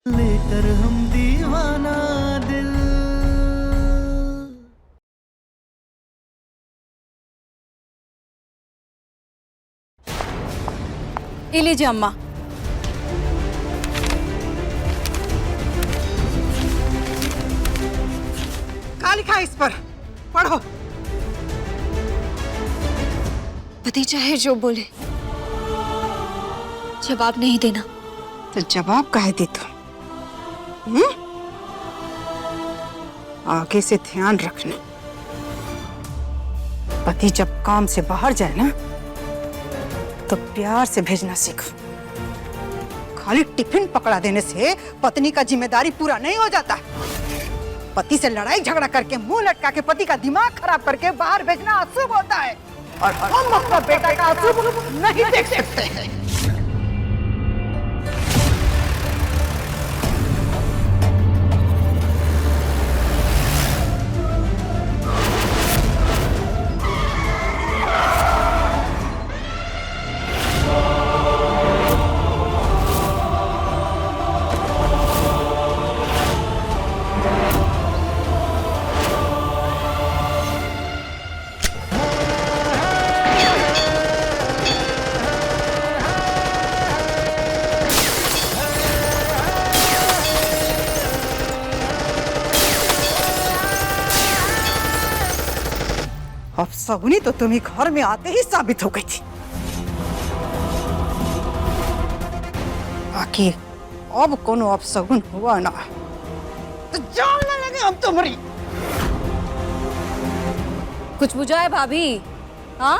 लेकर हम दीवाना दिल। ये लीजिए अम्मा। क्या लिखा है इस पर? पढ़ो। पति चाहे जो बोले, जवाब नहीं देना। तो जवाब काहे दी तुम? आगे से ध्यान रखना, पति जब काम से बाहर जाए ना तो प्यार से भेजना सीखो। खाली टिफिन पकड़ा देने से पत्नी का जिम्मेदारी पूरा नहीं हो जाता। पति से लड़ाई झगड़ा करके मुंह लटका के पति का दिमाग खराब करके बाहर भेजना अशुभ होता है और हम अपना बेटा का अशुभ नहीं देख सकते हैं। अपशगुनी तो तुम्ही घर में आते ही साबित हो गई थी। बाकी अब कोनो अपशगुन हुआ ना तो जान ना लगे हम तुम्हारी। कुछ बुझा है भाभी? हाँ,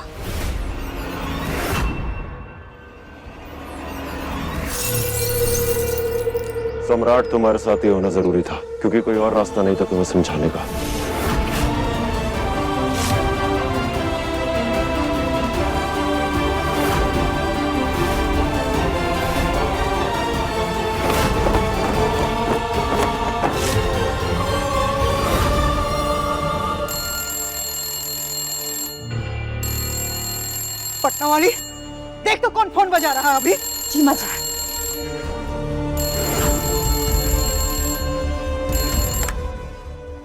सम्राट तुम्हारे साथ ही होना जरूरी था, क्योंकि कोई और रास्ता नहीं था तुम्हें समझाने का। पटना वाली, देख तो कौन फोन बजा रहा है अभी। जी माँ जी।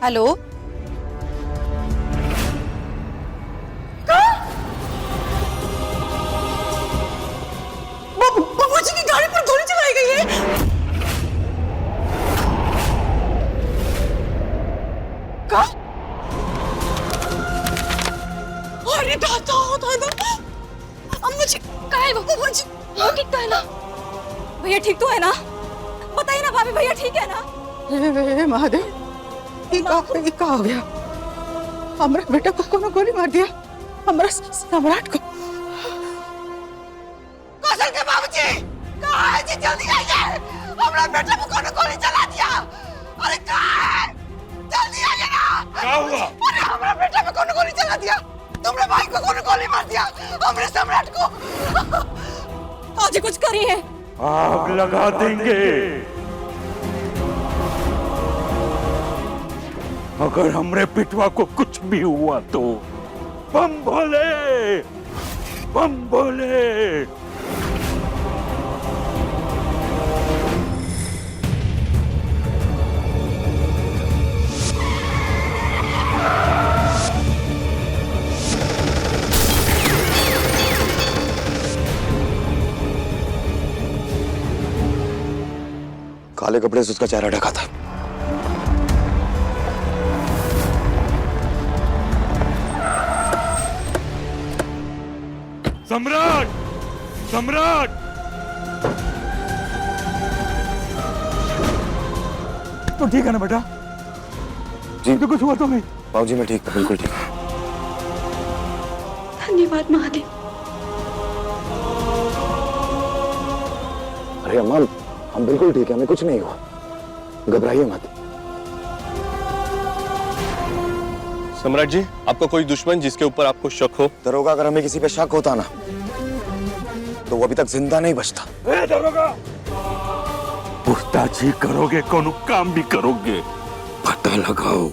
हेलो, बाबूजी की गाड़ी पर गोली चलाई गई है। क्या? अरे दादा दादा, अम्मा जी कहाँ है वो? मुझे वो ठीक तो है ना? भैया ठीक तो है ना? बताइए ना भाभी, भैया ठीक है ना? हे महादेव, ये क्या हो गया? हमारा बेटा को कौन गोली मार दिया? हमारा सम्राट को। कौशल के बाबूजी, कहाँ है जी? जल्दी आइए, हमारा बेटा को कौन गोली चला दिया? अरे कहाँ है? जल्दी आइए ना। क्या हुआ? अरे हमारा बेटा को कौन गोली चला दिया? तुमने भाई को कौन गोली मार दिया? हमारे सम्राट को। आज कुछ करिए। आग लगा देंगे। अगर हमरे पिटवा को कुछ भी हुआ तो बम भोले, बम भोले। काले कपड़े से उसका चेहरा ढका था। सम्राट, सम्राट, तो ठीक है ना बेटा? जी तो कुछ हुआ तो नहीं? बाबूजी मैं ठीक, बिल्कुल ठीक। धन्यवाद महादेव। अरे अम्मा, हम बिल्कुल ठीक है, हमें कुछ नहीं हुआ, घबराइए मत। सम्राट जी, आपका कोई दुश्मन जिसके ऊपर आपको शक हो? दरोगा, अगर हमें किसी पे शक होता ना तो वो अभी तक जिंदा नहीं बचता। दरोगा, पूछताछ करोगे, कौन काम भी करोगे, पता लगाओ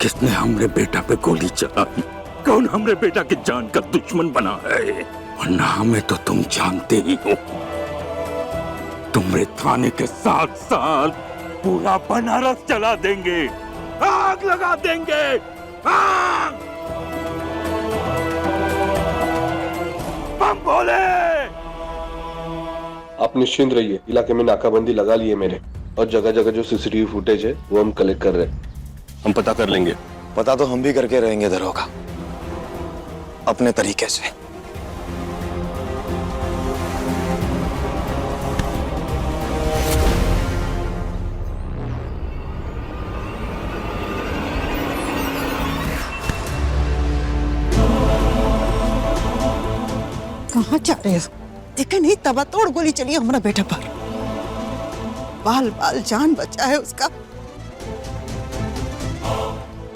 किसने हमरे बेटा पे गोली चलाई, कौन हमरे बेटा की जान का दुश्मन बना है। वरना हमें तो तुम जानते ही हो, तुम्हारे थाने के साथ साथ पूरा बनारस जला देंगे, आग लगा देंगे, आग! बम बोले। आप निश्चिंत रहिए, इलाके में नाकाबंदी लगा ली है मेरे, और जगह जगह जो सीसीटीवी फुटेज है वो हम कलेक्ट कर रहे हैं। हम पता कर लेंगे। पता तो हम भी करके रहेंगे दरोगा, अपने तरीके से। कहाँ जा रहे हो? देखे नहीं तबा तोड़ गोली चली हमारा बेटा पर। बाल बाल जान बचा है उसका।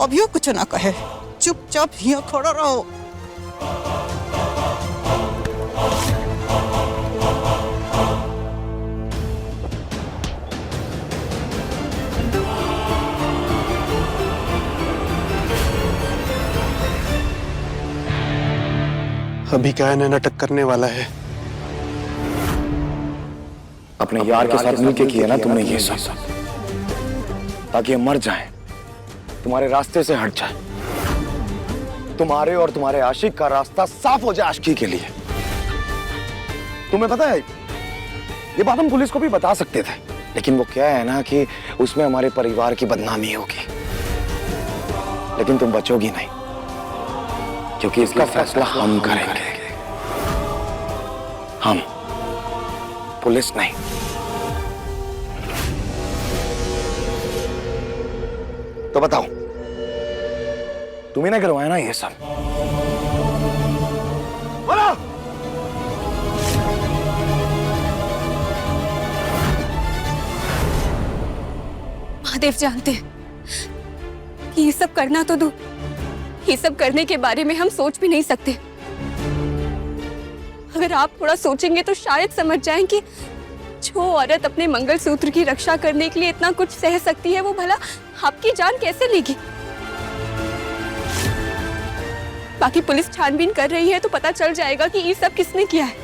अब यो कुछ ना कहे, चुपचाप यहाँ खड़ा रहो। अभी क्या नाटक करने वाला है? अपने यार के साथ मिलके किया ना तुमने ये सब, ताकि हम मर जाएं, तुम्हारे रास्ते से हट जाए, तुम्हारे और तुम्हारे आशिक का रास्ता साफ हो जाए आशिकी के लिए। तुम्हें पता है ये बात हम पुलिस को भी बता सकते थे, लेकिन वो क्या है ना कि उसमें हमारे परिवार की बदनामी होगी। लेकिन तुम बचोगी नहीं, क्योंकि इसका फैसला हम करेंगे। हम, पुलिस नहीं। तो बताओ, तुम्हें ना करवाया ना ये सब? बोलो। महादेव जानते हैं कि ये सब करना तो दो, ये सब करने के बारे में हम सोच भी नहीं सकते। अगर आप थोड़ा सोचेंगे तो शायद समझ जाएं कि जो औरत अपने मंगलसूत्र की रक्षा करने के लिए इतना कुछ सह सकती है, वो भला आपकी जान कैसे लेगी। बाकी पुलिस छानबीन कर रही है तो पता चल जाएगा कि ये सब किसने किया है।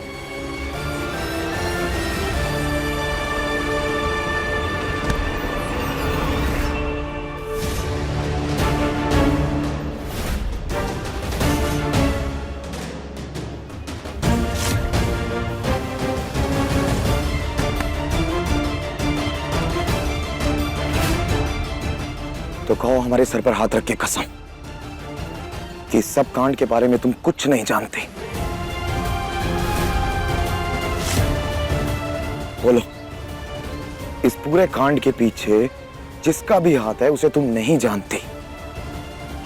तो कहो हमारे सर पर हाथ रख के कसम कि इस सब कांड के बारे में तुम कुछ नहीं जानते। बोलो, इस पूरे कांड के पीछे जिसका भी हाथ है उसे तुम नहीं जानती।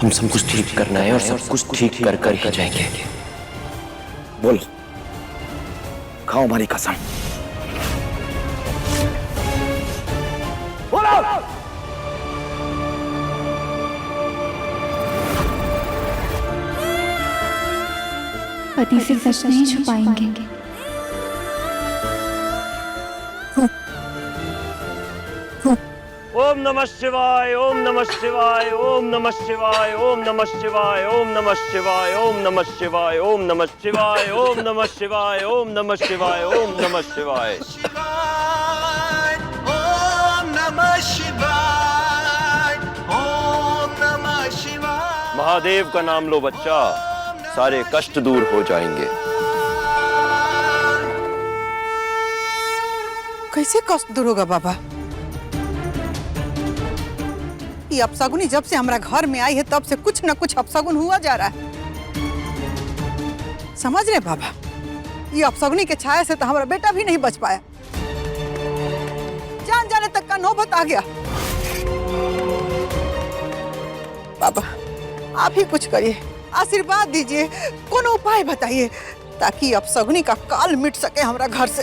हम सब कुछ ठीक करना है और सब कुछ ठीक कर कर ही जाएंगे। बोलो, खाओ हमारी कसम। बोलो। पति से सच नहीं छुपाएंगे। ओम नमः शिवाय, ओम नमः शिवाय, ओम नमः शिवाय, ओम नमः शिवाय, ओम नमः शिवाय, ओम नमः शिवाय, ओम नमः शिवाय, ओम नमः शिवाय, ओम नमः शिवाय, ओम नमः शिवाय, ओम नमः शिवाय, ओम नमः शिवाय। महादेव का नाम लो बच्चा, सारे कष्ट दूर हो जाएंगे। कैसे कष्ट दूर होगा बाबा? ये अपशगुनी जब से हमारा घर में आई है तब से कुछ न कुछ अपशगुन हुआ जा रहा है। समझ रहे बाबा, ये अपशगुनी के छाया से तो हमारा बेटा भी नहीं बच पाया। जान जाने तक का नौबत आ गया। बाबा आप ही कुछ करिए, आशीर्वाद दीजिए, कोनो उपाय बताइए ताकि अपशगुनी का काल मिट सके हमारा घर से।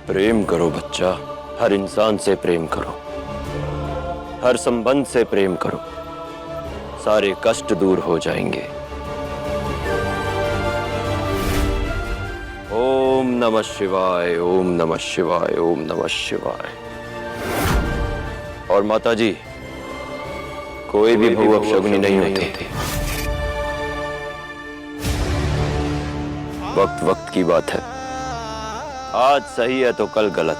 प्रेम करो बच्चा, हर इंसान से प्रेम करो, हर संबंध से प्रेम करो, सारे कष्ट दूर हो जाएंगे। ओम नमः शिवाय, ओम नमः शिवाय, ओम नमः शिवाय। और माता जी, कोई भी बहु अपशगुनी नहीं होते, वक्त वक्त की बात है। आज सही है तो कल गलत।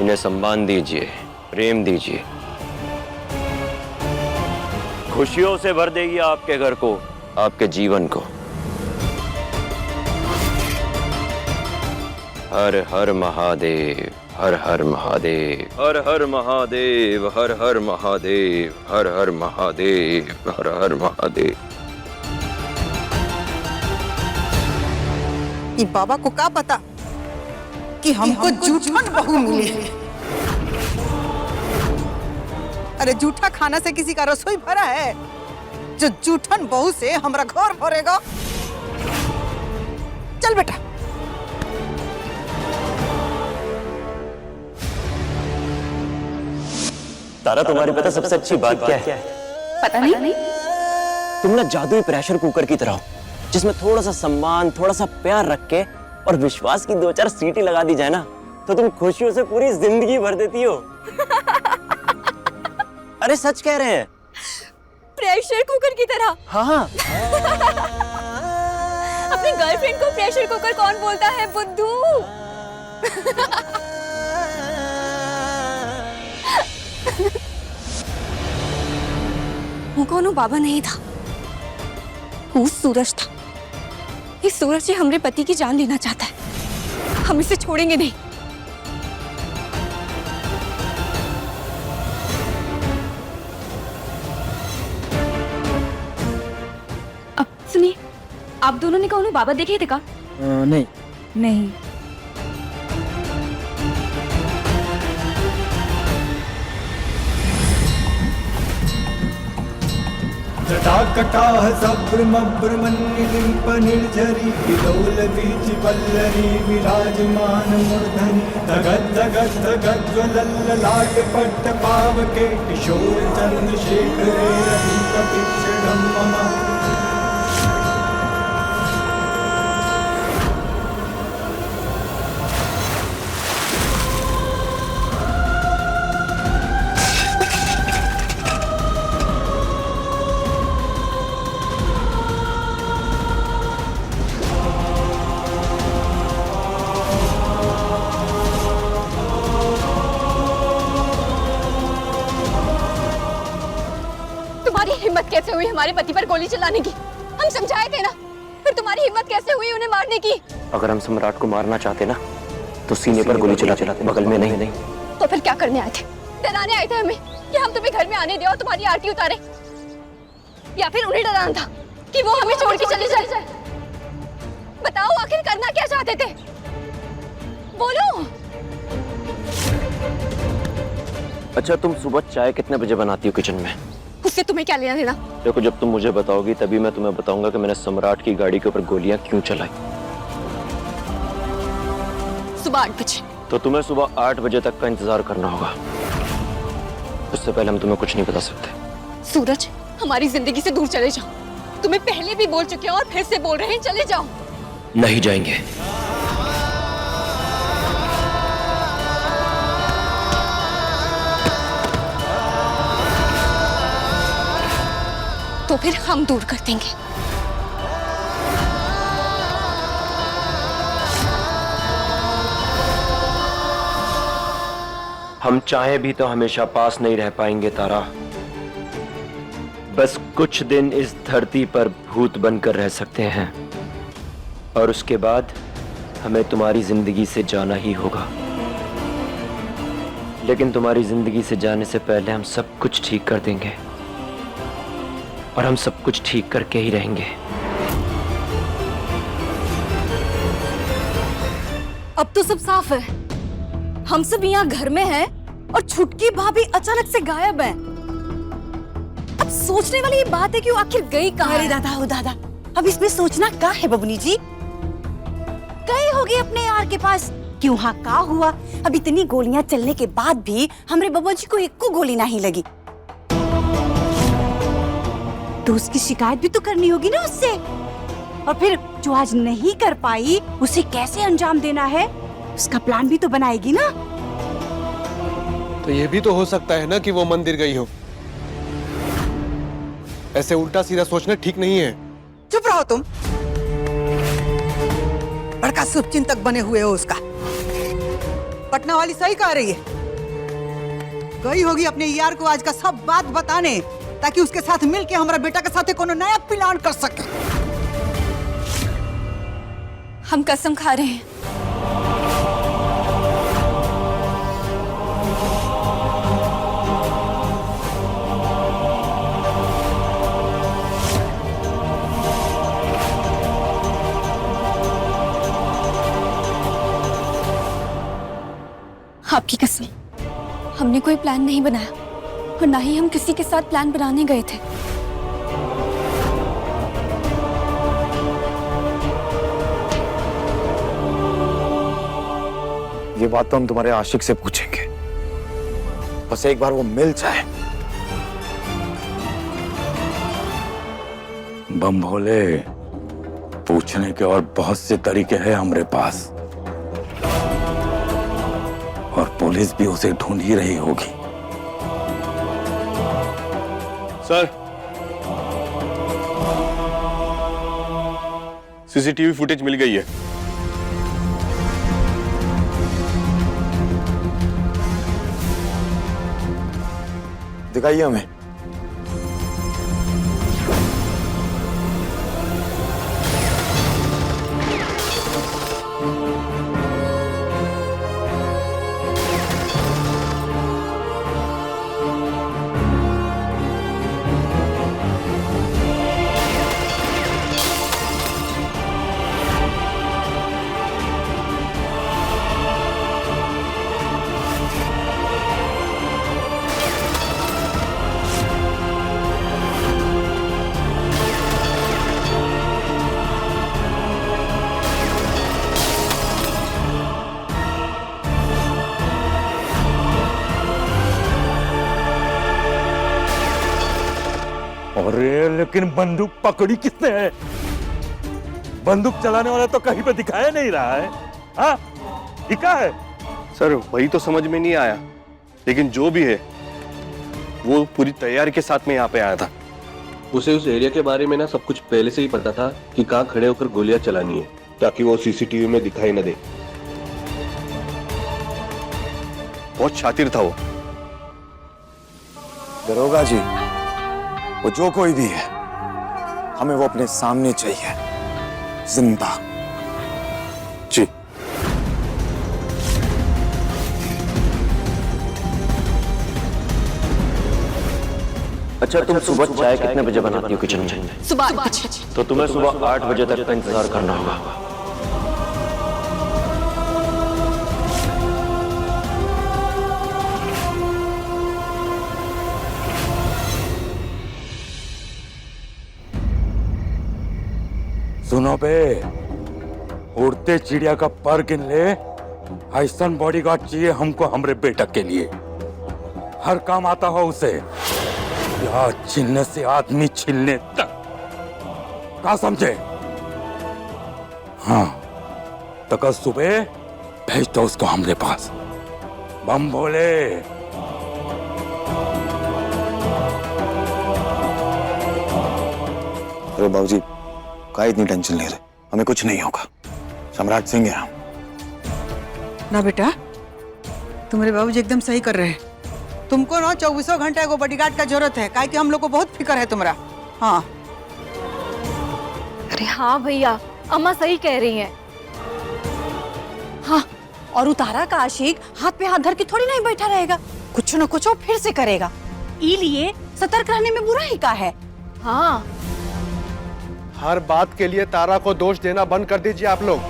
इन्हें सम्मान दीजिए, प्रेम दीजिए, खुशियों से भर देगी आपके घर को, आपके जीवन को। हर हर महादेव, हर हर महादेव, हर हर महादेव, हर हर महादेव, हर हर महादेव, हर हर महादेव। ये बाबा को क्या पता कि हमको जूठन बहू मिली है। अरे जूठा खाना से किसी का रसोई भरा है जो जूठन बहू से हमरा घर भरेगा। चल बेटा। तारा, तुम्हारी पता सबसे अच्छी बात क्या है? पता नहीं। तुम ना जादुई प्रेशर कुकर की तरह हो, जिसमें थोड़ा सा सम्मान, थोड़ा सा प्यार रख के और विश्वास की 2-4 सीटी लगा दी जाए ना, तो तुम खुशियों से पूरी जिंदगी भर देती हो। अरे सच कह रहे हैं। प्रेशर कुकर की तरह। हाँ। अपनी गर्लफ्रेंड को प्रेशर कुकर कौन बोलता है बुद्धू? वो कौन बाबा नहीं था, वो सूरज था। इस सूरज से हमरे पति की जान लेना चाहता है। हम इसे छोड़ेंगे नहीं। अब सुनिए, आप दोनों ने कौन बाबा देखे थे का? नहीं। नहीं। जटाकटाह सभ्रमभ्रमन्निलिम्पनिर्झरी विलोलवीचिवल्लरी विराजमान मूर्धनि धगद्धगद्धगज्ज्वलल्ललाटपट्टपावके किशोर चन्द्रशेखरे रविकपिक्षणं मम। तुम्हारी हिम्मत कैसे हुई हमारे पति पर गोली चलाने की? हम समझाए थे ना, फिर तुम्हारी हिम्मत कैसे हुई उन्हें मारने की? अगर हम सम्राट को मारना चाहते ना, तो सीने पर गोली चलाते, बगल में नहीं। तो फिर क्या करने आए थे? डराने आए थे हमें कि हम तुम्हें घर में आने दे और तुम्हारी आरती उतारे, या फिर उन्हें डराना था कि वो हमें छोड़ के चले जाए? बताओ आखिर करना क्या चाहते थे? बोलो। अच्छा, तुम सुबह चाय कितने बजे बनाती हो किचन में? उससे तुम्हें क्या लेना देना? देखो, जब तुम मुझे बताओगी तभी मैं तुम्हें बताऊंगा कि मैंने सम्राट की गाड़ी के ऊपर गोलियां क्यों चलाई। सुबह 8 बजे। तो तुम्हें सुबह 8 बजे तक का इंतजार करना होगा। उससे पहले हम तुम्हें कुछ नहीं बता सकते। सूरज, हमारी जिंदगी से दूर चले जाओ। तुम्हें पहले भी बोल चुके हैं और फिर से बोल रहे हैं, चले जाओ। नहीं जाएंगे। तो फिर हम दूर कर देंगे। हम चाहे भी तो हमेशा पास नहीं रह पाएंगे तारा। बस कुछ दिन इस धरती पर भूत बनकर रह सकते हैं, और उसके बाद हमें तुम्हारी जिंदगी से जाना ही होगा। लेकिन तुम्हारी जिंदगी से जाने से पहले हम सब कुछ ठीक कर देंगे, और हम सब कुछ ठीक करके ही रहेंगे। अब तो सब साफ है। हम सब यहाँ घर में हैं और छुटकी भाभी अचानक से गायब है। अब सोचने वाली ये बात है कि वो आखिर गई कहाँ? अरे दादा हो दादा, अब इसमें सोचना क्या है बबनी जी? गई होगी अपने यार के पास। क्यों हाँ, का हुआ? अब इतनी गोलियां चलने के बाद भी हमरे बब्बा जी को एक को गोली नहीं लगी, तो उसकी शिकायत भी तो करनी होगी ना उससे। और फिर जो आज नहीं कर पाई उसे कैसे अंजाम देना है, उसका प्लान भी तो बनाएगी ना। तो ये भी तो हो सकता है ना कि वो मंदिर गई हो। ऐसे उल्टा सीधा सोचना ठीक नहीं है। चुप रहो तुम। बड़का शुभचिंतक बने हुए हो उसका। पटना वाली सही कह रही है, गई होगी अपने यार को आज का सब बात बताने, ताकि उसके साथ मिलके हमारा बेटा के साथ कोनो नया प्लान कर सके। हम कसम खा रहे हैं। आपकी कसम, हमने कोई प्लान नहीं बनाया और ना ही हम किसी के साथ प्लान बनाने गए थे। ये बात तो हम तुम्हारे आशिक से पूछेंगे, बस एक बार वो मिल जाए। बम भोले, पूछने के और बहुत से तरीके हैं हमारे पास, और पुलिस भी उसे ढूंढ ही रही होगी। सर, सीसीटीवी फुटेज मिल गई है। दिखाइए हमें। अरे लेकिन बंदूक पकड़ी किसने है? बंदूक चलाने वाला तो कहीं पे दिखाया नहीं रहा है। हाँ, ये क्या है? सर, वही तो समझ में नहीं आया, लेकिन जो भी है वो पूरी तैयारी के साथ में यहाँ पे आया था। उसे उस एरिया के बारे में ना सब कुछ पहले से ही पता था कि कहाँ खड़े होकर गोलियां चलानी है, ताकि वो सीसीटीवी में दिखाई न दे। बहुत शातिर था वो। दरोगा जी, वो जो कोई भी है, हमें वो अपने सामने चाहिए, जिंदा। जी। अच्छा, तुम सुबह चाय कितने बजे बनाती हो किचन में? सुबह 8 बजे। तो तुम्हें सुबह 8 बजे तक का इंतजार करना होगा। सुनो बे, उड़ते चिड़िया का पर गिन ले। ऐसा बॉडीगार्ड चाहिए हमको, हमरे बेटा के लिए। हर काम आता हो उसे, प्यार छीनने से आदमी छीनने तक। क्या समझे? हाँ, तो कल सुबह भेज दो उसको हमरे पास। बम भोले। अरे बाबूजी, का इतनी टेंशन ले रहे? हमें कुछ नहीं होगा। सम्राट सिंह है हम। ना बेटा, तुम्हारे बाबूजी एकदम सही कर रहे हैं। तुमको ना 24 घंटे को बॉडीगार्ड का जरूरत है, काहे कि हम लोग को बहुत फिक्र है तुम्हारा। हाँ। अरे हाँ भैया, अम्मा सही कह रही हैं। हाँ, और उतारा का आशिक हाथ पे हाथ धर के थोड़ी नहीं बैठा रहेगा, कुछ न कुछ वो फिर से करेगा। इसीलिए सतर्क रहने में बुरा ही का है। हाँ, हर बात के लिए तारा को दोष देना बंद कर दीजिए आप लोग।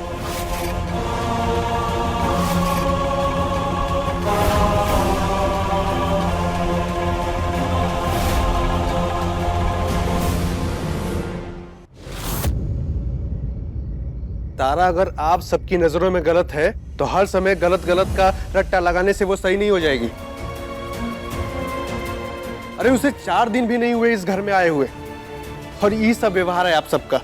तारा अगर आप सबकी नजरों में गलत है, तो हर समय गलत गलत का रट्टा लगाने से वो सही नहीं हो जाएगी। अरे उसे 4 दिन भी नहीं हुए इस घर में आए हुए, और ये सब व्यवहार है आप सबका।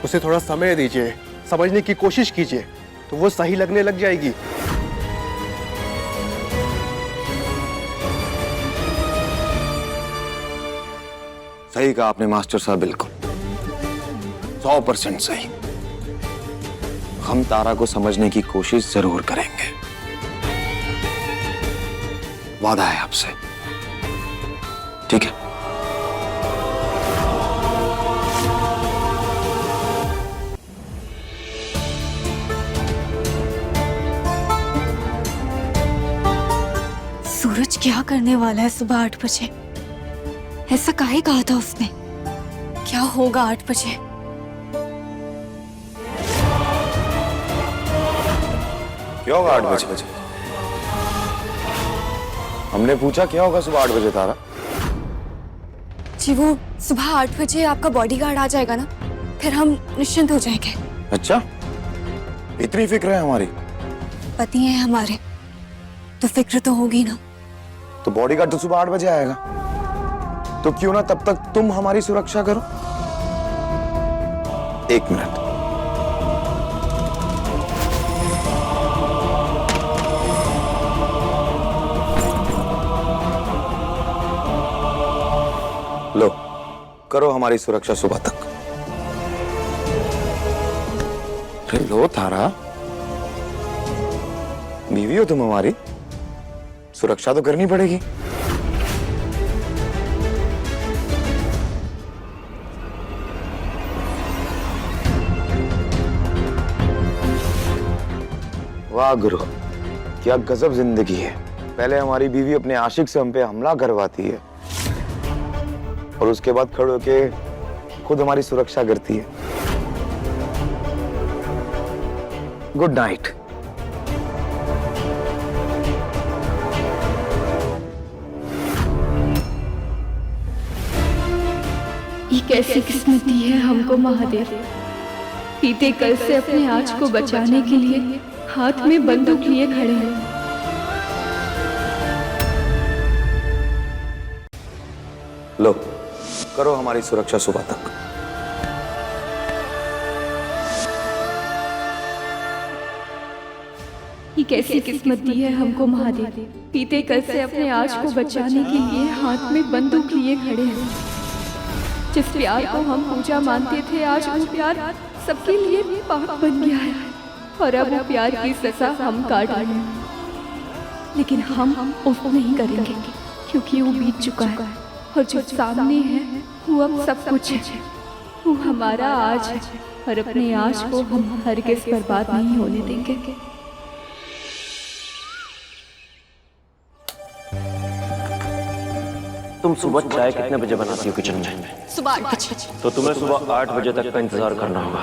उसे थोड़ा समय दीजिए, समझने की कोशिश कीजिए, तो वो सही लगने लग जाएगी। सही कहा आपने मास्टर साहब, बिल्कुल। 100% सही। हम तारा को समझने की कोशिश जरूर करेंगे, वादा है आपसे, ठीक है? सूरज क्या करने वाला है सुबह 8 बजे? ऐसा काहे कहा था उसने? क्या होगा 8 बजे? क्या होगा 8 बजे? हमने पूछा क्या होगा सुबह 8 बजे तारा? जी वो सुबह 8 बजे आपका बॉडीगार्ड आ जाएगा ना, फिर हम निश्चिंत हो जाएंगे। अच्छा, इतनी फिक्र है हमारी? पति हैं हमारे, तो फिक्र तो होगी ना। तो बॉडीगार्ड तो सुबह 8 बजे आएगा, तो क्यों ना तब तक तुम हमारी सुरक्षा करो? 1 मिनट। लो, करो हमारी सुरक्षा सुबह तक। अरे लो तारा, बीवी हो तुम हमारी, सुरक्षा तो करनी पड़ेगी। वाह गुरु, क्या गजब जिंदगी है। पहले हमारी बीवी अपने आशिक से हम पे हमला करवाती है और उसके बाद खड़े होके खुद हमारी सुरक्षा करती है। Good night. ये कैसी किस्मत दी है हमको महादेव। बीते कल से अपने आज को बचाने के लिए हाथ में बंदूक लिए खड़े हैं। लो, करो हमारी सुरक्षा सुबह तक। ये कैसी किस्मत दी है हमको महादेव। बीते कल से अपने आज को बचाने के लिए हाथ में बंदूक लिए खड़े हैं। जिस प्यार को हम पूजा मानते थे, आज वो प्यार सबके लिए पाप बन गया है और अब वो प्यार की सजा हम काट रहे हैं। लेकिन हम उफ नहीं करेंगे क्योंकि वो बीत चुका है और जो सामने है वो अब सब कुछ है। वो हमारा आज है और अपने आज को हम हरगिज़ बर्बाद नहीं होने देंगे। तुम सुबह चाय कितने बजे बनाती हो किचन में? सुबह 8 बजे। तो तुम्हें सुबह 8 बजे तक का इंतजार करना होगा।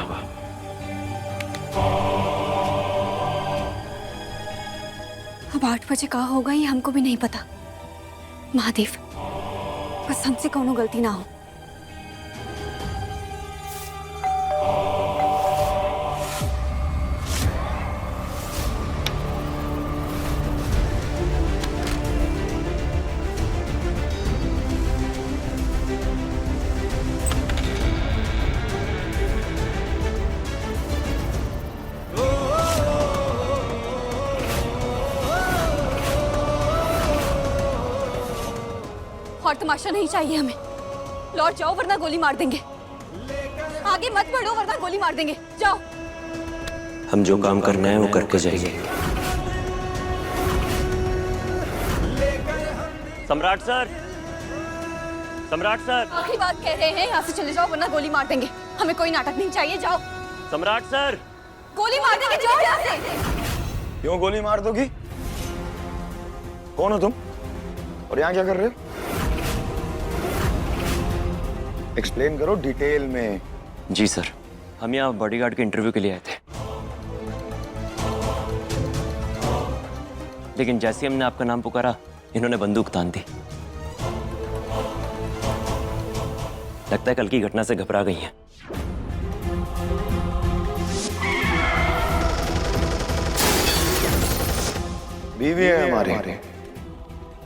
अब 8 बजे कहाँ होगा ये हमको भी नहीं पता। महादेव, बस हमसे कोनो गलती ना हो। और तमाशा नहीं चाहिए हमें। लौट जाओ वरना गोली मार देंगे। आगे मत बढ़ो वरना गोली मार देंगे। जाओ। हम जो काम करना है वो करके जाएंगे। सम्राट सर, सम्राट सर, आखिरी बात कह रहे हैं, यहाँ से चले जाओ वरना गोली मार देंगे। हमें कोई नाटक नहीं चाहिए। जाओ। सम्राट सर, गोली मार देंगे। जाओ यहाँ से। क्यों गोली मार दोगी? कौन हो तुम और यहाँ क्या कर रहे हो? एक्सप्लेन करो डिटेल में। जी सर, हम यहाँ बॉडीगार्ड के इंटरव्यू के लिए आए थे, लेकिन जैसे हमने आपका नाम पुकारा इन्होंने बंदूक तान दी। लगता है कल की घटना से घबरा गई हैं। बीवी है हमारी,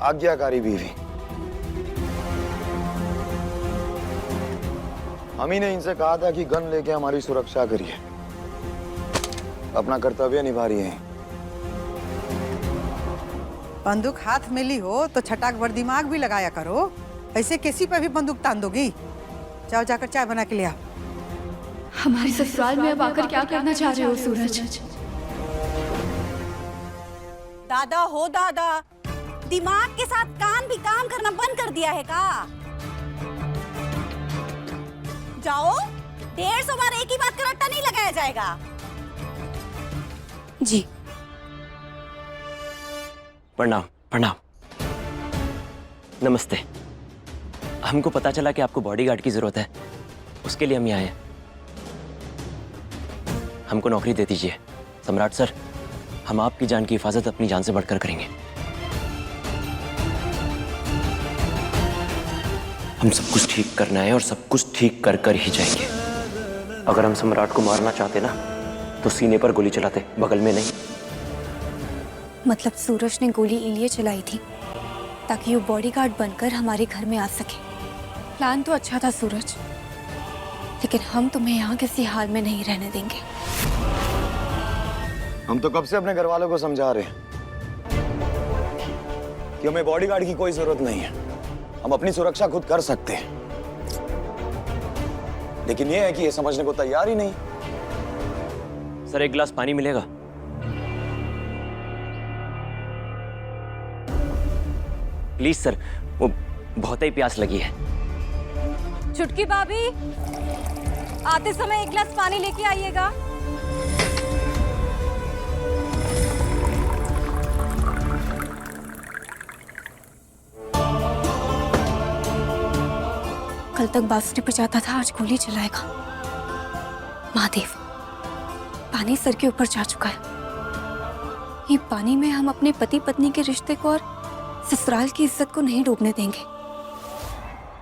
आज्ञाकारी बीवी। हम ही ने इनसे कहा था कि गन लेके हमारी सुरक्षा करिए। अपना कर्तव्य निभा रही हैं। बंदूक हाथ में ली हो तो छटाक भर दिमाग भी लगाया करो। ऐसे किसी पे भी बंदूक तान दोगी? जाओ जाकर चाय बना के ले आओ। हमारे ससुराल में अब आकर क्या करना चाह रहे हो सूरज? दादा हो दादा, दिमाग के साथ कान भी काम करना बंद कर दिया है का? जाओ, 150 बार एक ही बात का रट्टा नहीं लगाया जाएगा। जी। प्रणाम प्रणाम। नमस्ते। हमको पता चला कि आपको बॉडीगार्ड की जरूरत है, उसके लिए हम यहाँ आए हैं। हमको नौकरी दे दीजिए। सम्राट सर, हम आपकी जान की हिफाजत अपनी जान से बढ़कर करेंगे। हम सब कुछ ठीक करना है और सब कुछ ठीक कर कर ही जाएंगे। अगर हम सम्राट को मारना चाहते ना तो सीने पर गोली चलाते, बगल में नहीं। मतलब सूरज ने गोली इलिए चलाई थी ताकि वो बॉडीगार्ड बनकर हमारे घर में आ सके। प्लान तो अच्छा था सूरज, लेकिन हम तुम्हें यहाँ किसी हाल में नहीं रहने देंगे। हम तो कब से अपने घर वालों को समझा रहे हैं कि हमें बॉडीगार्ड की कोई जरूरत नहीं है, हम अपनी सुरक्षा खुद कर सकते हैं। लेकिन ये है कि ये समझने को तैयार ही नहीं। सर, एक गिलास पानी मिलेगा? प्लीज सर, वो बहुत ही प्यास लगी है। चुटकी भाभी, आते समय एक गिलास पानी लेके आइएगा। कल तक बांसुरी बजाता था, आज गोली चलाएगा। महादेव, पानी सर के ऊपर जा चुका है। ये पानी में हम अपने पति पत्नी के रिश्ते को और ससुराल की इज्जत को नहीं डूबने देंगे।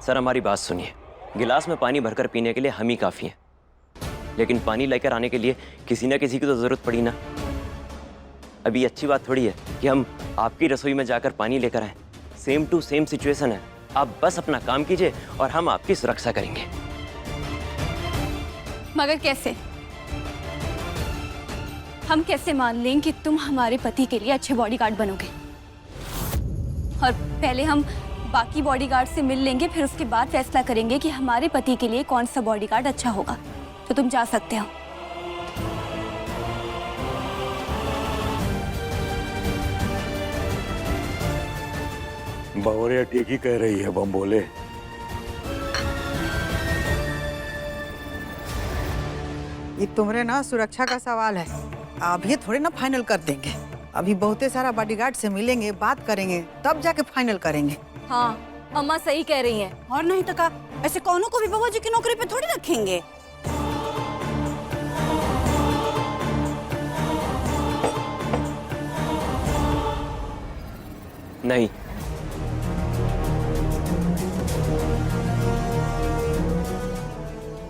सर, हमारी बात सुनिए। गिलास में पानी भरकर पीने के लिए हम ही काफी हैं, लेकिन पानी लेकर आने के लिए किसी ना किसी की तो जरूरत पड़ी ना। अभी अच्छी बात थोड़ी है कि हम आपकी रसोई में जाकर पानी लेकर आए। सेम टू सेम सिचुएशन है। आप बस अपना काम कीजिए और हम आपकी सुरक्षा करेंगे। मगर कैसे? हम कैसे मान लें कि तुम हमारे पति के लिए अच्छे बॉडीगार्ड बनोगे? और पहले हम बाकी बॉडीगार्ड से मिल लेंगे, फिर उसके बाद फैसला करेंगे कि हमारे पति के लिए कौन सा बॉडीगार्ड अच्छा होगा। तो तुम जा सकते हो। बावरिया ठीक ही कह रही है बम बोले। ये तुम्हारे ना सुरक्षा का सवाल है, आप ये थोड़े ना फाइनल कर देंगे। अभी बहुते सारा बॉडीगार्ड से मिलेंगे, बात करेंगे, तब जाके फाइनल करेंगे। हाँ, अम्मा सही कह रही हैं। और नहीं तो का, ऐसे कौनों को भी बाबा जी की नौकरी पे थोड़ी रखेंगे। नहीं,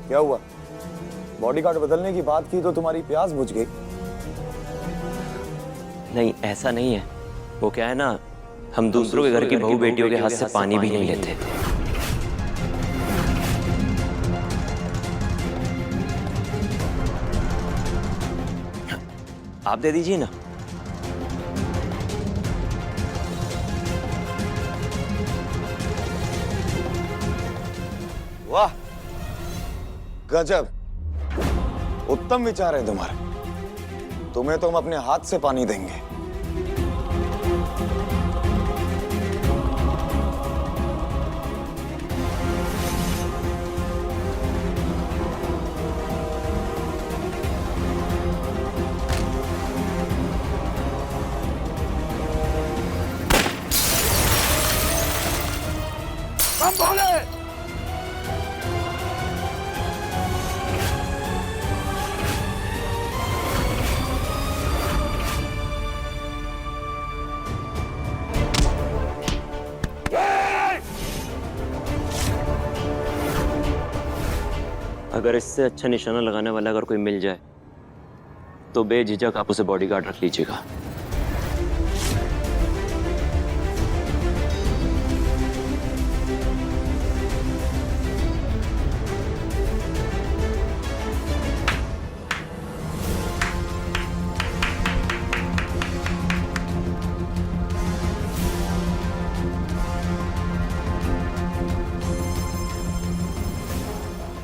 क्या हुआ? बॉडीगार्ड बदलने की बात की तो तुम्हारी प्यास बुझ गई। नहीं, ऐसा नहीं है। वो क्या है ना, हम दूसरों के घर की बहू बेटियों के हाथ से पानी भी नहीं लेते। आप दे दीजिए ना। वाह, गजब, उत्तम विचार है तुम्हारे। तुम्हें तो हम अपने हाथ से पानी देंगे। बम बोले। अगर इससे अच्छा निशाना लगाने वाला अगर कोई मिल जाए तो बेझिझक आप उसे बॉडीगार्ड रख लीजिएगा।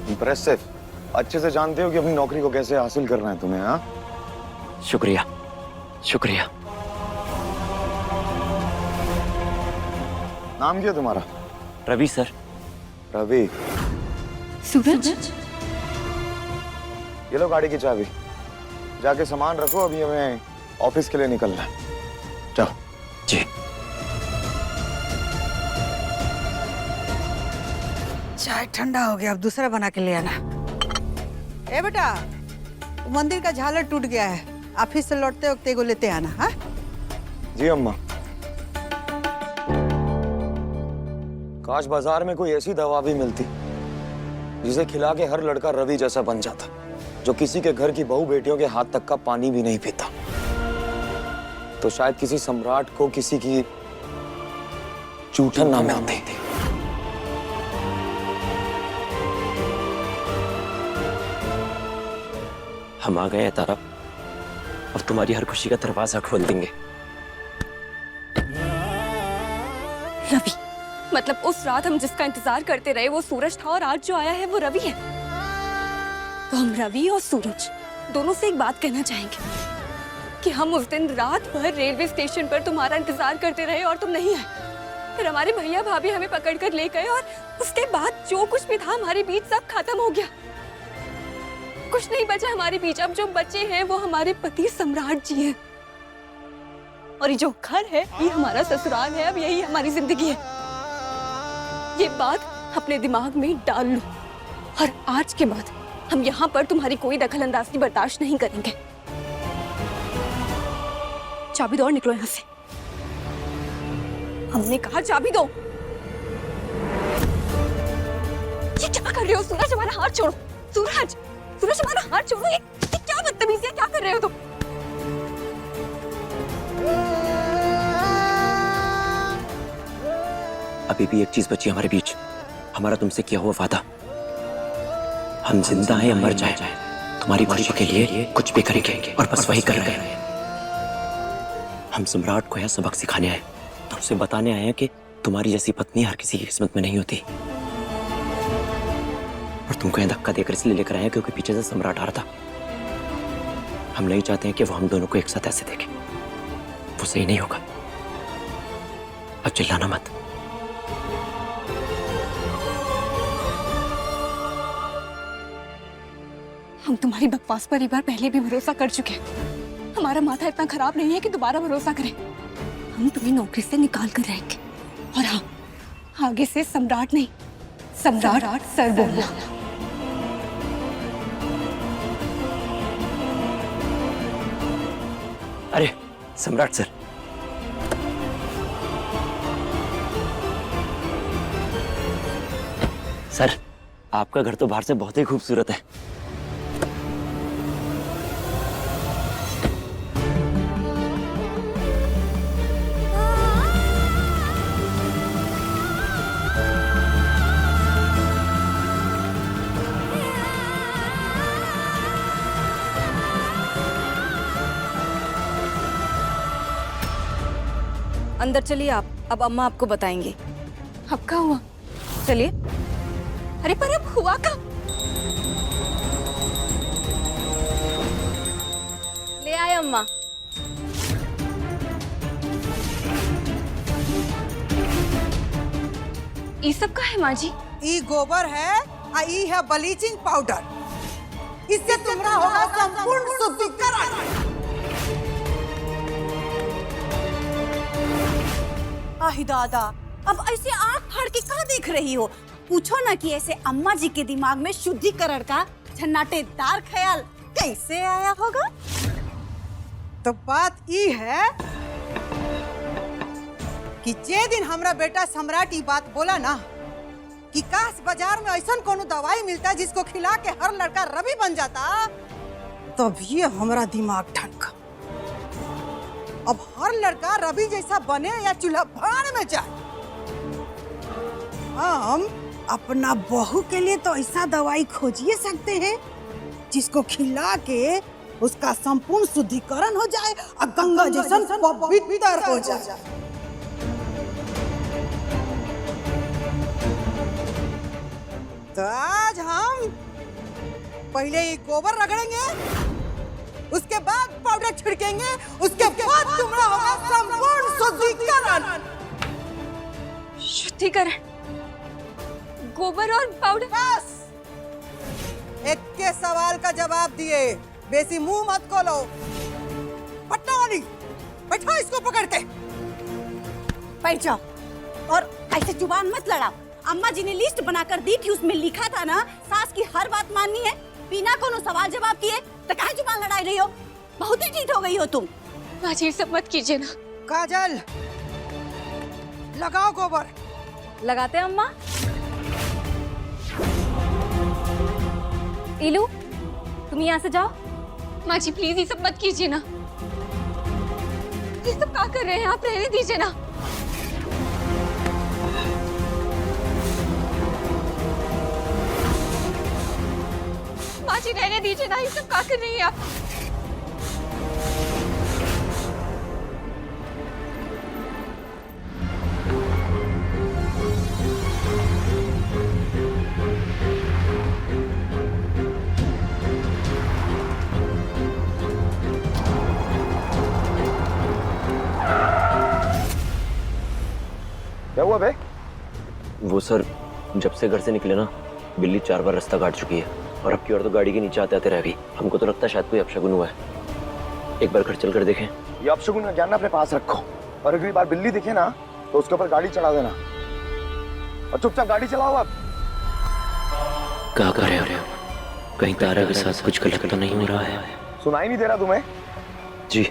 इंप्रेसिव, अच्छे से जानते हो कि अपनी नौकरी को कैसे हासिल करना है तुम्हें। हाँ, शुक्रिया शुक्रिया। नाम क्या है तुम्हारा? रवि सर। रवि। सूरज, ये लो गाड़ी की चाबी, जाके सामान रखो, अभी हमें ऑफिस के लिए निकलना है। जाओ। जी। चाय ठंडा हो गया, अब दूसरा बना के ले आना। ए बेटा, मंदिर का झालर टूट गया है, ऑफिस से लौटते वक्त एगो लेते आना। हाँ जी अम्मा। काश बाजार में कोई ऐसी दवा भी मिलती जिसे खिला के हर लड़का रवि जैसा बन जाता, जो किसी के घर की बहू बेटियों के हाथ तक का पानी भी नहीं पीता। तो शायद किसी सम्राट को किसी की चूठन ना मिलती। हम आ गए हैं तारा, अब तुम्हारी हर खुशी का दरवाजा खोल देंगे। रवि, मतलब उस रात हम जिसका इंतजार करते रहे वो सूरज था, और आज जो आया है वो रवि है। तो हम रवि और सूरज दोनों से एक बात कहना चाहेंगे कि हम उस दिन रात भर रेलवे स्टेशन पर तुम्हारा इंतजार करते रहे और तुम नहीं आए। फिर हमारे भैया भाभी हमें पकड़कर ले गए, और उसके बाद जो कुछ भी था हमारे बीच सब खत्म हो गया। कुछ नहीं बचा हमारे बीच। अब जो बचे हैं वो हमारे पति सम्राट जी हैं, और ये जो घर है ये हमारा ससुराल है। अब यही हमारी जिंदगी है। ये बात अपने दिमाग में डाल लो, और आज के बाद हम यहाँ पर तुम्हारी कोई दखलंदाजी बर्दाश्त नहीं करेंगे। चाबी दो और निकलो यहाँ से। हमने कहा चाबी दो। ये क्या कर रहे हो सूरज? हमारा हाथ छोड़ो। सूरज, सूरज हमारा हाथ छोड़ो। ये क्या बदतमीजी है, क्या कर रहे हो तुम? अभी भी एक चीज बची हमारे बीच, हमारा तुमसे किया हुआ वादा। हम जिंदा हैं या मर जाए, तुम्हारी खुशी के लिए कुछ भी करेंगे, और बस वही कर रहे हैं। हम सम्राट को यह सबक सिखाने आए, तुमसे बताने आए हैं कि तुम्हारी जैसी पत्नी हर किसी की किस्मत में नहीं होती। और तुमको यह धक्का देकर इसलिए लेकर आए हैं क्योंकि पीछे से सम्राट आ रहा था। हम नहीं चाहते हैं कि वो हम दोनों को एक साथ ऐसे देखे, वो सही नहीं होगा। अब चिल्लाना मत। हम तुम्हारी बकवास पर एक बार पहले भी भरोसा कर चुके हैं। हमारा माथा इतना खराब नहीं है कि दोबारा भरोसा करें। हम तुम्हें नौकरी से निकाल कर रहेंगे, और हाँ, आगे से सम्राट नहीं, सम्राट सर बोलना। अरे सम्राट सर, सर आपका घर तो बाहर से बहुत ही खूबसूरत है। अंदर चलिए आप, अब अम्मा आपको बताएंगे। अब क्या हुआ? चलिए। अरे पर अब हुआ क्या? ले आए अम्मा। ये सब का है माँ जी? ई गोबर है आ ई है ब्लीचिंग पाउडर। इससे तुम्हारा होगा संपूर्ण शुद्धिकरण। आही दादा, अब ऐसे आंख फाड़ के कहाँ देख रही हो? पूछो ना कि ऐसे अम्मा जी के दिमाग में शुद्धिकरण का झन्नाटेदार ख्याल कैसे आया होगा। तो बात ई है कि जे दिन हमरा बेटा सम्राट ई बात बोला ना कि काश बाजार में ऐसा कोनो दवाई मिलता जिसको खिला के हर लड़का रवि बन जाता, तभी हमरा दिमाग ठनका। अब हर लड़का रवि जैसा बने या चूल्हा भाड़ में जाए। हम अपना बहू के लिए तो ऐसा दवाई खोजिए सकते हैं जिसको खिला के उसका संपूर्ण शुद्धिकरण हो जाए और गंगा जैसा पवित्र हो जाए। तो आज हम पहले ही गोबर रगड़ेंगे, उसके बाद पाउडर छिड़केंगे, उसके बाद तुम्हारा होगा संपूर्ण शुद्धिकरण। शुद्धिकरण, गोबर और पाउडर? बस एक के सवाल का जवाब दिए, बेसी मुंह मत खोलो। पट्टा वाली बैठो इसको पकड़ के। बैठ जाओ और ऐसे जुबान मत लड़ाओ। अम्मा जी ने लिस्ट बनाकर दी थी, उसमें लिखा था ना सास की हर बात माननी है। बिना कोनो सवाल जवाब किए तो काहे जुबान लड़ाई रही हो? बहुत ही ढीठ हो गई हो तुम। माँ जी सब मत कीजिए ना। काजल लगाओ गोबर। लगाते हैं अम्मा। इलू तुम यहाँ से जाओ। माँ जी प्लीज ये सब मत कीजिए ना। ये सब क्या कर रहे हैं आप? रहने दीजिए ना। माँ जी रहने दीजिए ना, ये सब क्या कर रही हैं आप? क्या हुआ बे? वो सर, जब से घर से निकले ना, बिल्ली 4 बार रास्ता काट चुकी है और अब की ओर तो गाड़ी के नीचे आते आते रह गई। हमको तो लगता है शायद कोई अपशगुन हुआ है। एक बार घर चल कर देखें। ये अपशगुन का ज्ञान अपने पास रखो, और अगली बार बिल्ली दिखे ना तो उसके ऊपर गाड़ी चढ़ा देना और चुपचाप गाड़ी चलाओ। अब क्या कर रहे हो? कहीं तारा के साथ कुछ गलत तो नहीं हो रहा है? सुनाई नहीं दे रहा तुम्हें? जी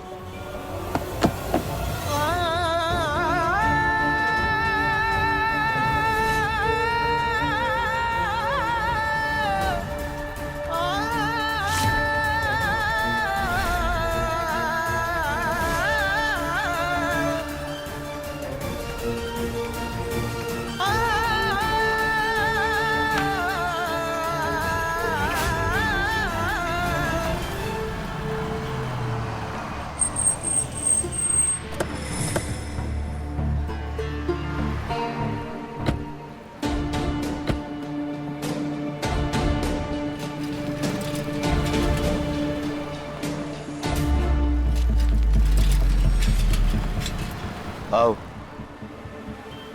आओ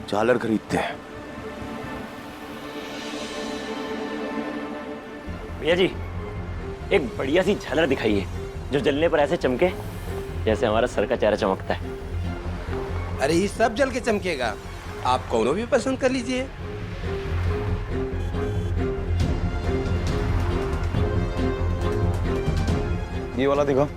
झालर खरीदते हैं। भैया जी, एक बढ़िया सी झालर दिखाइए जो जलने पर ऐसे चमके जैसे हमारा सर का चेहरा चमकता है। अरे ये सब जल के चमकेगा, आप कोनो भी पसंद कर लीजिए। ये वाला दिखाओ।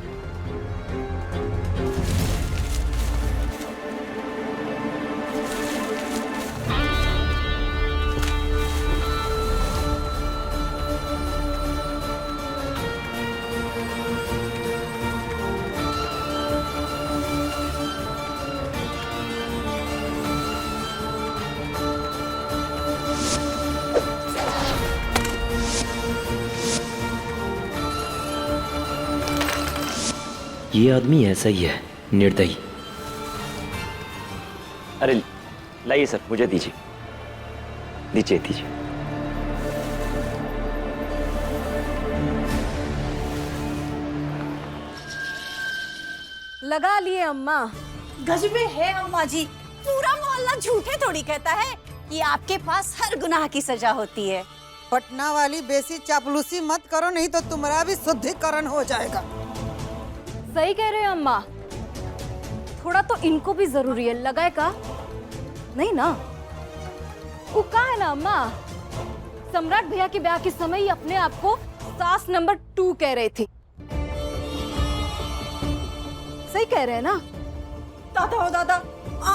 ये आदमी ऐसा ही है, निर्दयी। अरे लाइए सर, मुझे दीजिए दीजिए दीजिए। लगा लिए अम्मा। गजबे है अम्मा जी, पूरा मोहल्ला झूठे थोड़ी कहता है कि आपके पास हर गुनाह की सजा होती है। पटना वाली बेसी चापलूसी मत करो, नहीं तो तुम्हारा भी शुद्धिकरण हो जाएगा। सही कह रहे हो अम्मा, थोड़ा तो इनको भी जरूरी है, लगाए का नहीं ना? वो कहा है ना अम्मा, सम्राट भैया के ब्याह के समय ही अपने आप को सास नंबर 2 कह रही थी। सही कह रहे हैं ना? दादा ओ दादा,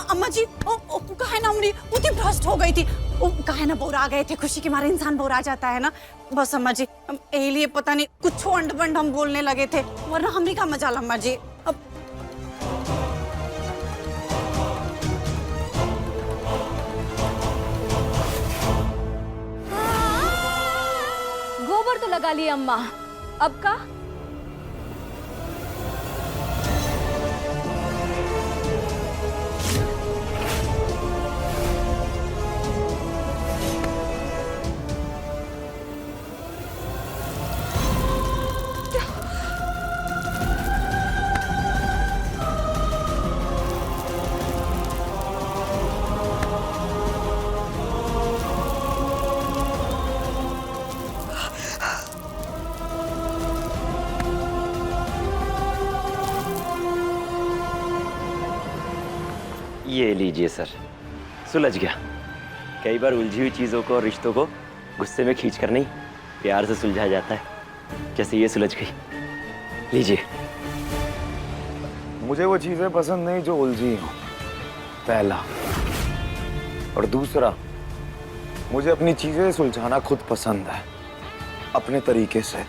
अम्मा जी कहा है ना उमरी उतनी भ्रष्ट हो गई थी। कहा है ना बोरा गए थे, खुशी के मारे इंसान बोरा जाता है ना। बस अम्मा जी, यही लिए पता नहीं कुछ अंड बंड हम बोलने लगे थे, वरना हमने का मजाल अम्मा जी। अब गोबर तो लगा लिए अम्मा, अब का? ये लीजिए सर, सुलझ गया। कई बार उलझी हुई चीज़ों को और रिश्तों को गुस्से में खींच कर नहीं, प्यार से सुलझाया जाता है। जैसे ये सुलझ गई, लीजिए। मुझे वो चीजें पसंद नहीं जो उलझी हो, पहला। और दूसरा, मुझे अपनी चीजें सुलझाना खुद पसंद है, अपने तरीके से।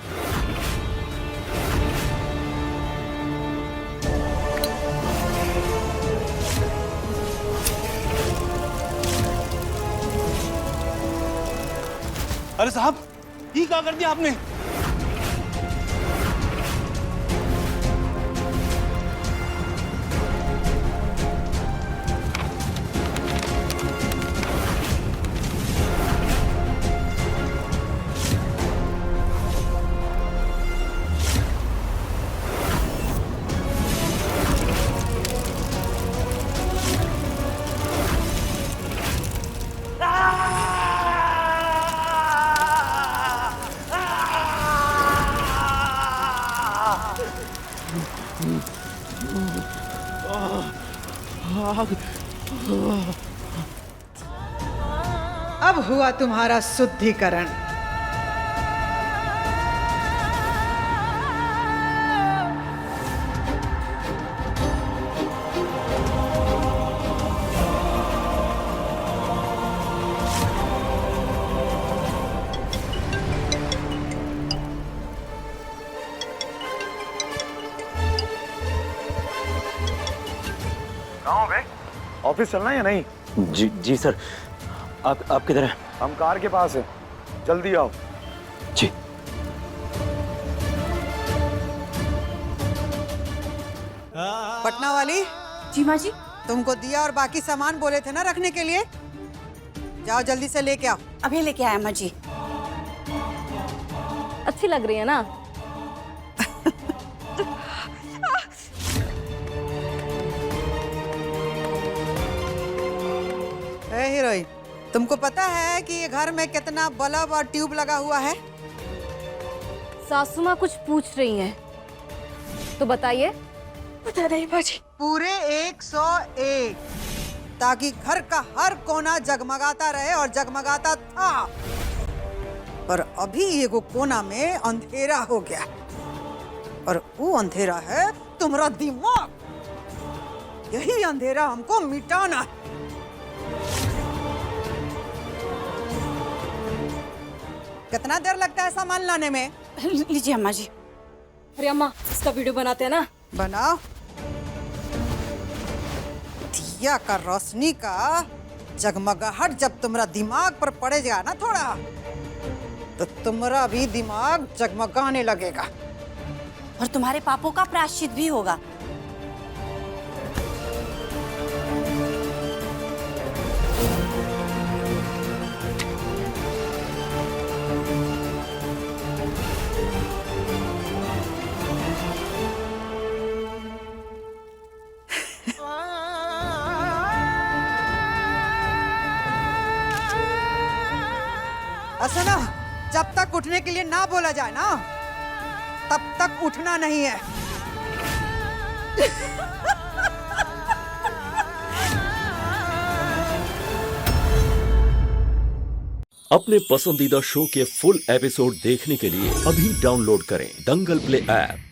अरे साहब, ये क्या कर दिया आपने? अब हुआ तुम्हारा शुद्धिकरण। कहाँ हो बे? ऑफिस चलना है या नहीं? जी जी सर। आप किधर हैं? हम कार के पास हैं, जल्दी आओ। जी। पटना वाली। जी माँ जी। तुमको दिया और बाकी सामान बोले थे ना रखने के लिए, जाओ जल्दी से लेके आओ। अभी लेके आया अम्मा जी। अच्छी लग रही है ना? हीरोइन, तुमको पता है कि ये घर में कितना बल्ब और ट्यूब लगा हुआ है? सासू माँ कुछ पूछ रही हैं, तो बताइए। पता नहीं बाजी। पूरे 101, ताकि घर का हर कोना जगमगाता रहे, और जगमगाता था। पर अभी एगो कोना में अंधेरा हो गया, और वो अंधेरा है तुम्हारा दिमाग। यही अंधेरा हमको मिटाना है। कितना देर लगता है सामान लाने में? लीजिए अम्मा जी। अरे अम्मा, इसका वीडियो बनाते हैं ना? बनाओ। दिया का रोशनी का जगमगाहट जब तुम्हारा दिमाग पर पड़ेगा ना थोड़ा, तो तुम्हारा भी दिमाग जगमगाने लगेगा। और तुम्हारे पापों का प्रायश्चित भी होगा। सुनो, जब तक उठने के लिए ना बोला जाए ना, तब तक उठना नहीं है। अपने पसंदीदा शो के फुल एपिसोड देखने के लिए अभी डाउनलोड करें दंगल प्ले ऐप।